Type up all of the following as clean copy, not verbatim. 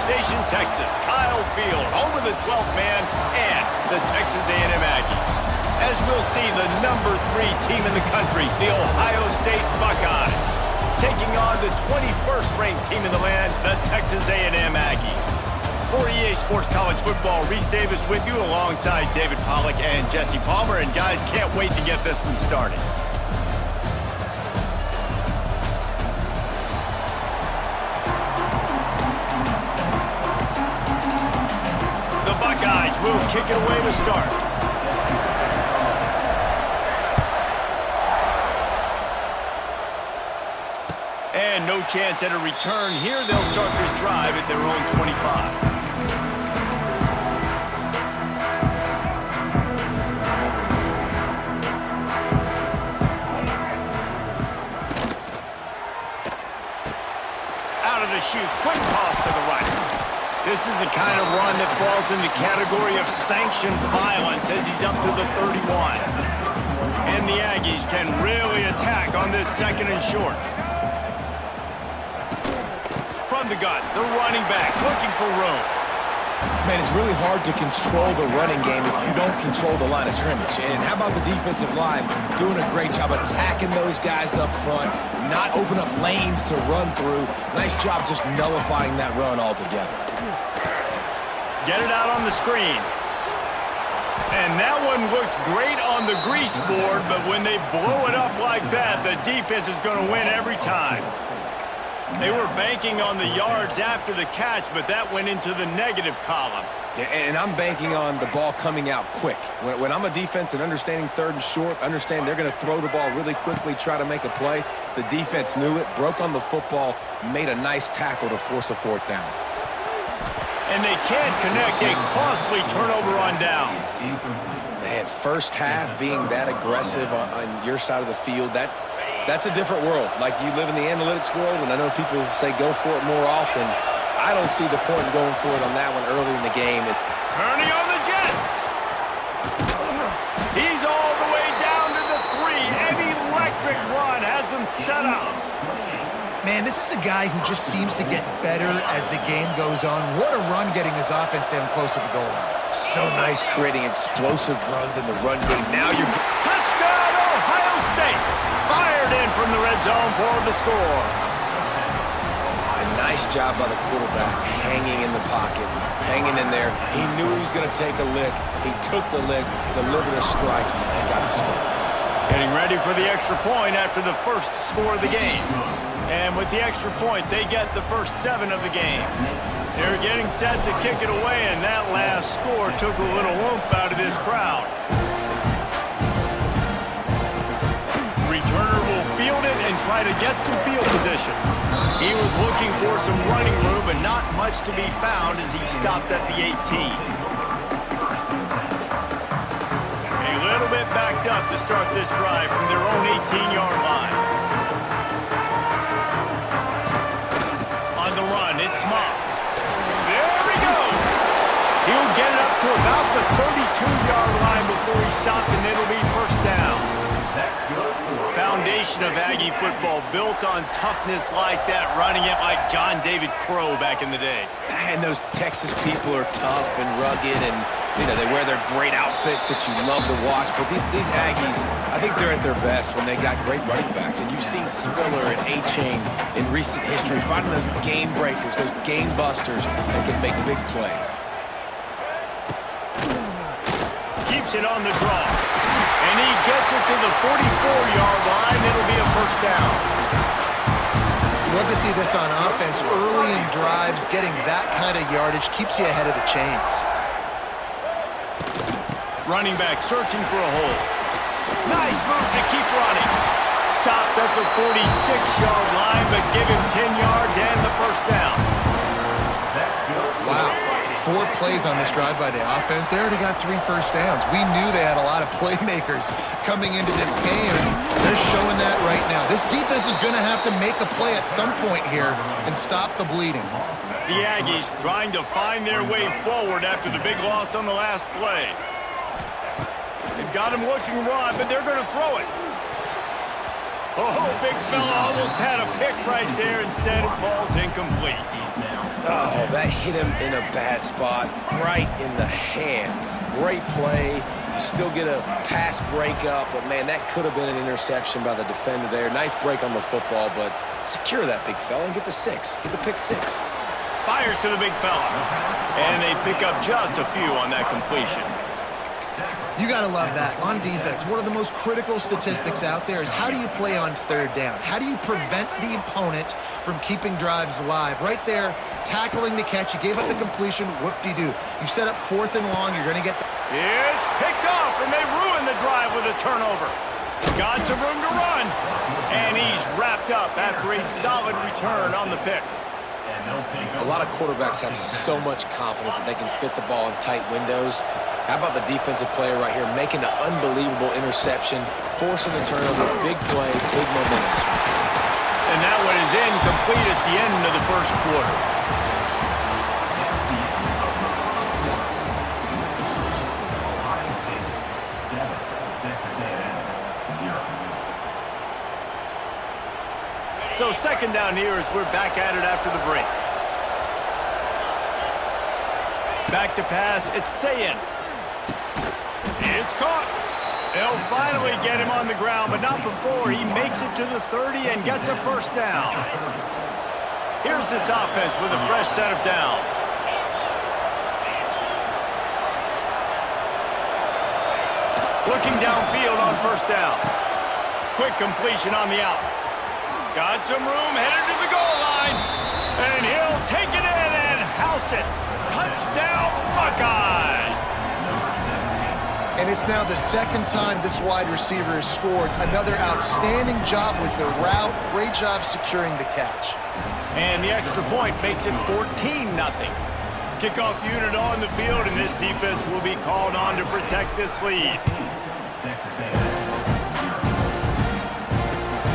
Station, Texas, Kyle Field, home of the 12th man and the Texas A&M Aggies. As we'll see, the #3 team in the country, the Ohio State Buckeyes, taking on the 21st ranked team in the land, the Texas A&M Aggies. For EA Sports College Football, Reese Davis with you alongside David Pollack and Jesse Palmer. And guys, can't wait to get this one started. The Buckeyes will kick it away to start. And no chance at a return here. They'll start this drive at their own 25. Out of the chute, quick toss to the right. This is a kind of run that falls in the category of sanctioned violence as he's up to the 31. And the Aggies can really attack on this second and short. From the gun, the running back looking for room. Man, it's really hard to control the running game if you don't control the line of scrimmage. And how about the defensive line doing a great job attacking those guys up front, not open up lanes to run through. Nice job just nullifying that run altogether. Get it out on the screen. And that one looked great on the grease board, but when they blow it up like that, the defense is going to win every time. They were banking on the yards after the catch, but that went into the negative column. Yeah, and I'm banking on the ball coming out quick. When I'm a defense and understanding third and short, understand they're going to throw the ball really quickly, try to make a play. The defense knew it, broke on the football, made a nice tackle to force a fourth down. And they can't connect a costly turnover on downs. Man, first half being that aggressive on your side of the field, that's a different world. Like, you live in the analytics world, and I know people say go for it more often. I don't see the point in going for it on that one early in the game. Turning on the Jets. He's all the way down to the 3. An electric run has him set up. Man, this is a guy who just seems to get better as the game goes on. What a run getting his offense down close to the goal line. So nice creating explosive runs in the run game. Now you're... Touchdown, Ohio State! Fired in from the red zone for the score. A nice job by the quarterback, hanging in the pocket, hanging in there. He knew he was going to take a lick. He took the lick, delivered a strike, and got the score. Getting ready for the extra point after the first score of the game. And with the extra point, they get the first 7 of the game. They're getting set to kick it away, and that last score took a little oomph out of this crowd. Returner will field it and try to get some field position. He was looking for some running room, but not much to be found as he stopped at the 18. A little bit backed up to start this drive from their own 18-yard line. On the run, it's Moss. There he goes. He'll get it up to about the 32-yard line before he stopped, and it'll be first down. Foundation of Aggie football built on toughness like that, running it like John David Crow back in the day. And those Texas people are tough and rugged, and you know, they wear their great outfits that you love to watch. But these Aggies, I think they're at their best when they got great running backs. And you've seen Spiller and A-Chain in recent history finding those game breakers, those game busters that can make big plays. Keeps it on the draw. And he gets it to the 44-yard line. It'll be a first down. You love to see this on offense. Early in drives, getting that kind of yardage keeps you ahead of the chains. Running back searching for a hole. Nice move to keep running. Stopped at the 46-yard line, but give him 10 yards and the first down. Wow. 4 plays on this drive by the offense. They already got 3 first downs. We knew they had a lot of playmakers coming into this game, and they're showing that right now. This defense is going to have to make a play at some point here and stop the bleeding. The Aggies trying to find their way forward after the big loss on the last play. They've got him looking raw, but they're going to throw it. Oh, big fella almost had a pick right there. Instead, it falls incomplete. Oh, that hit him in a bad spot, right in the hands. Great play. You still get a pass breakup, but, man, that could have been an interception by the defender there. Nice break on the football, but secure that big fella and get the 6. Get the pick 6. Fires to the big fella. And they pick up just a few on that completion. You got to love that. On defense, one of the most critical statistics out there is how do you play on third down? How do you prevent the opponent from keeping drives alive? Right there, tackling the catch. You gave up the completion. Whoop-de-doo. You set up 4th and long. You're going to get the... It's picked off, and they ruin the drive with a turnover. Got some room to run. And he's wrapped up after a solid return on the pick. A lot of quarterbacks have so much confidence that they can fit the ball in tight windows. How about the defensive player right here making an unbelievable interception, forcing the turnover, big play, big momentum swing. And that one is incomplete. It's the end of the first quarter. So second down here as we're back at it after the break. Back to pass, it's Sayin. It's caught. They'll finally get him on the ground, but not before he makes it to the 30 and gets a first down. Here's this offense with a fresh set of downs. Looking downfield on first down. Quick completion on the out. Got some room, headed to the goal line. And he'll take it in and house it. Touchdown, Buckeyes! And it's now the second time this wide receiver has scored. Another outstanding job with the route. Great job securing the catch. And the extra point makes it 14-0. Kickoff unit on the field, and this defense will be called on to protect this lead.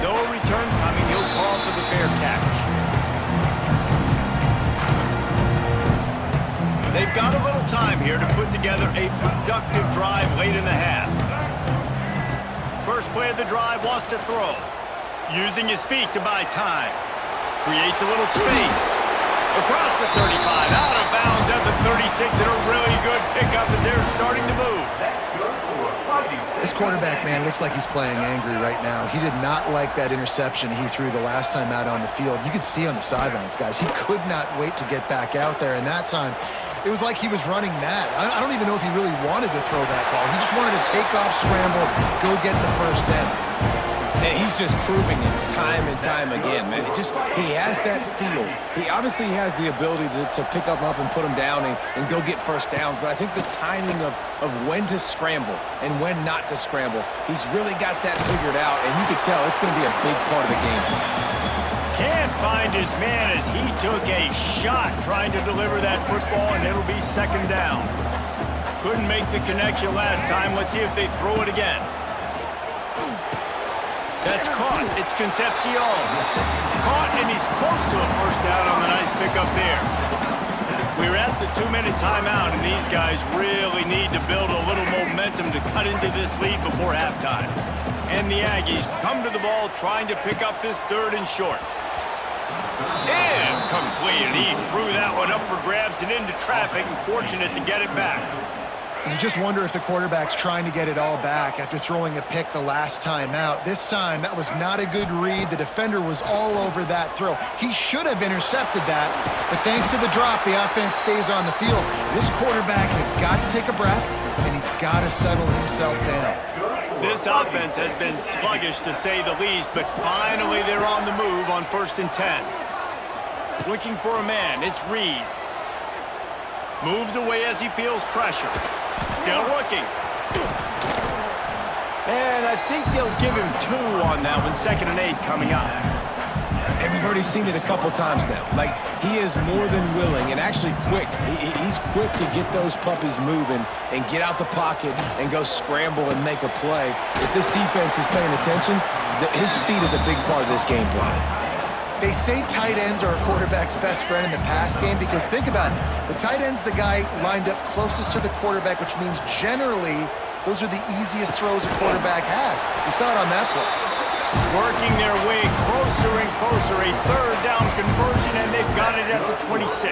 No return coming. He'll call for the fair catch. They've got a little time here to put together a productive drive late in the half. First play of the drive wants to throw. Using his feet to buy time. Creates a little space. Across the 35, out of bounds at the 36, and a really good pickup as they're starting to move. This quarterback, man, looks like he's playing angry right now. He did not like that interception he threw the last time out on the field. You could see on the sidelines, guys, he could not wait to get back out there, and that time it was like he was running mad. I don't even know if he really wanted to throw that ball. He just wanted to take off, scramble, go get the first down. And he's just proving it time and time again, man. He has that feel. He obviously has the ability to pick him up and put him down and go get first downs, but I think the timing of when to scramble and when not to scramble, he's really got that figured out, and you can tell it's going to be a big part of the game. Can't find his man as he took a shot trying to deliver that football, and it'll be second down. Couldn't make the connection last time. Let's see if they throw it again. That's caught. It's Concepcion. Caught, and he's close to a first down on the nice pickup there. We're at the 2-minute timeout, and these guys really need to build a little momentum to cut into this lead before halftime. And the Aggies come to the ball trying to pick up this third and short. Incomplete, and he threw that one up for grabs and into traffic, and fortunate to get it back. You just wonder if the quarterback's trying to get it all back after throwing a pick the last time out. This time, that was not a good read. The defender was all over that throw. He should have intercepted that, but thanks to the drop, the offense stays on the field. This quarterback has got to take a breath, and he's got to settle himself down. This offense has been sluggish, to say the least, but finally they're on the move on 1st and 10. Looking for a man, it's Reed. Moves away as he feels pressure. Still looking. And I think they'll give him 2 on that one. 2nd and 8 coming up. And we've already seen it a couple times now. Like, he is more than willing and actually quick. He's quick to get those puppies moving and get out the pocket and go scramble and make a play. If this defense is paying attention, his feet is a big part of this game plan. They say tight ends are a quarterback's best friend in the pass game because think about it. The tight end's the guy lined up closest to the quarterback, which means generally those are the easiest throws a quarterback has. You saw it on that play. Working their way closer and closer, a third down conversion, and they've got it at the 26.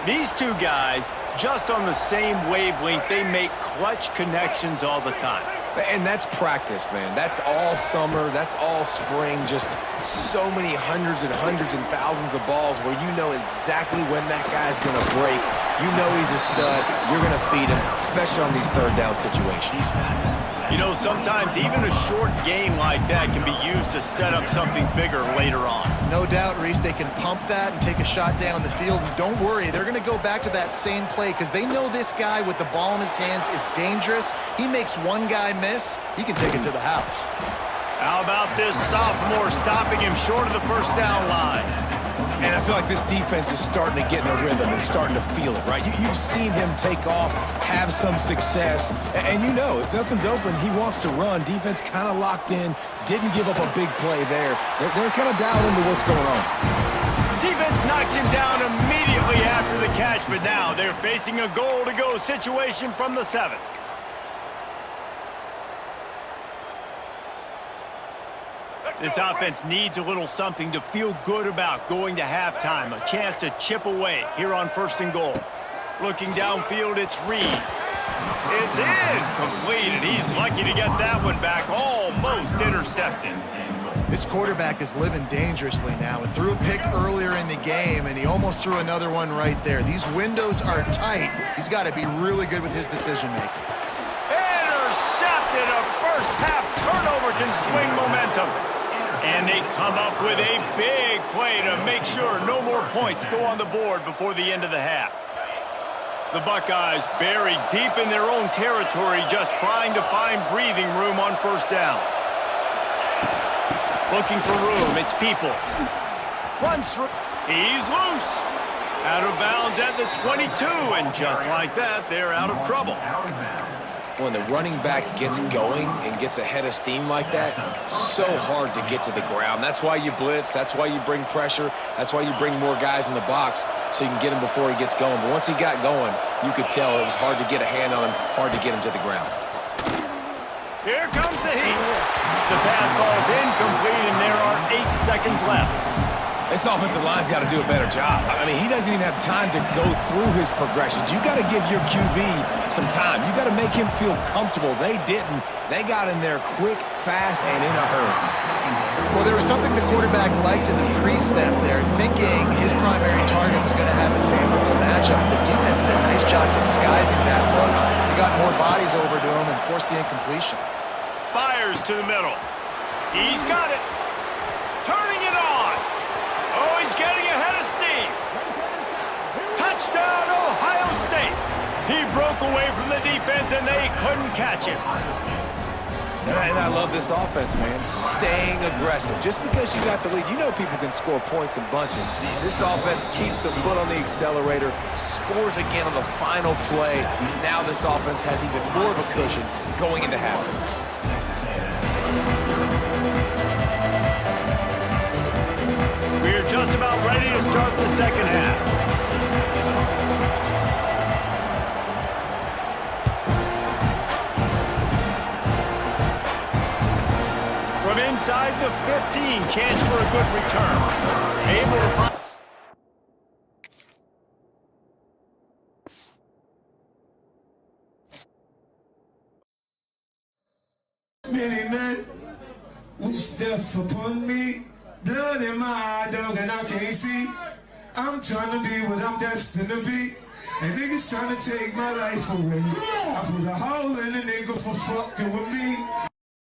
These two guys, just on the same wavelength, they make clutch connections all the time. And that's practice, man. That's all summer. That's all spring. Just so many hundreds and thousands of balls where you know exactly when that guy's going to break. You know he's a stud. You're going to feed him, especially on these third down situations. You know, sometimes even a short game like that can be used to set up something bigger later on. No doubt, Reese, they can pump that and take a shot down the field. And don't worry, they're going to go back to that same play because they know this guy with the ball in his hands is dangerous. He makes one guy miss, he can take it to the house. How about this sophomore stopping him short of the first down line? And I feel like this defense is starting to get in a rhythm and starting to feel it, right? You've seen him take off, have some success, and you know if nothing's open, he wants to run. Defense kind of locked in, didn't give up a big play there. They're kind of dialed into what's going on. Defense knocks him down immediately after the catch, but now they're facing a goal-to-go situation from the 7. This offense needs a little something to feel good about going to halftime. A chance to chip away here on 1st and goal. Looking downfield, it's Reed. It's incomplete, and he's lucky to get that one back, almost intercepted. This quarterback is living dangerously now. He threw a pick earlier in the game, and he almost threw another one right there. These windows are tight. He's got to be really good with his decision-making. Intercepted! A first-half turnover can swing momentum. And they come up with a big play to make sure no more points go on the board before the end of the half. The Buckeyes buried deep in their own territory, just trying to find breathing room on 1st down. Looking for room, it's Peoples. He's loose. Out of bounds at the 22, and just like that, they're out of trouble. When the running back gets going and gets ahead of steam like that, so hard to get to the ground. That's why you blitz. That's why you bring pressure. That's why you bring more guys in the box so you can get him before he gets going. But once he got going, you could tell it was hard to get a hand on him, hard to get him to the ground. Here comes the heat. The pass falls incomplete, and there are 8 seconds left. This offensive line's got to do a better job. I mean, he doesn't even have time to go through his progressions. You got to give your QB some time. You got to make him feel comfortable. They didn't. They got in there quick, fast, and in a hurry. Well, there was something the quarterback liked in the pre-snap there, thinking his primary target was going to have a favorable matchup. The defense did a nice job disguising that look. He got more bodies over to him and forced the incompletion. Fires to the middle. He's got it. Turning it on. Oh, he's getting ahead of steam. Touchdown, Ohio State. He broke away from the defense, and they couldn't catch him. And I love this offense, man. Staying aggressive. Just because you got the lead, you know people can score points in bunches. This offense keeps the foot on the accelerator, scores again on the final play. Now this offense has even more of a cushion going into halftime. We're just about ready to start the second half. From inside the 15, chance for a good return. Able to find... Many men will step upon me. Blood in my eye, dog, and I can't see. I'm trying to be what I'm destined to be. And niggas trying to take my life away. I put a hole in a nigga for fucking with me.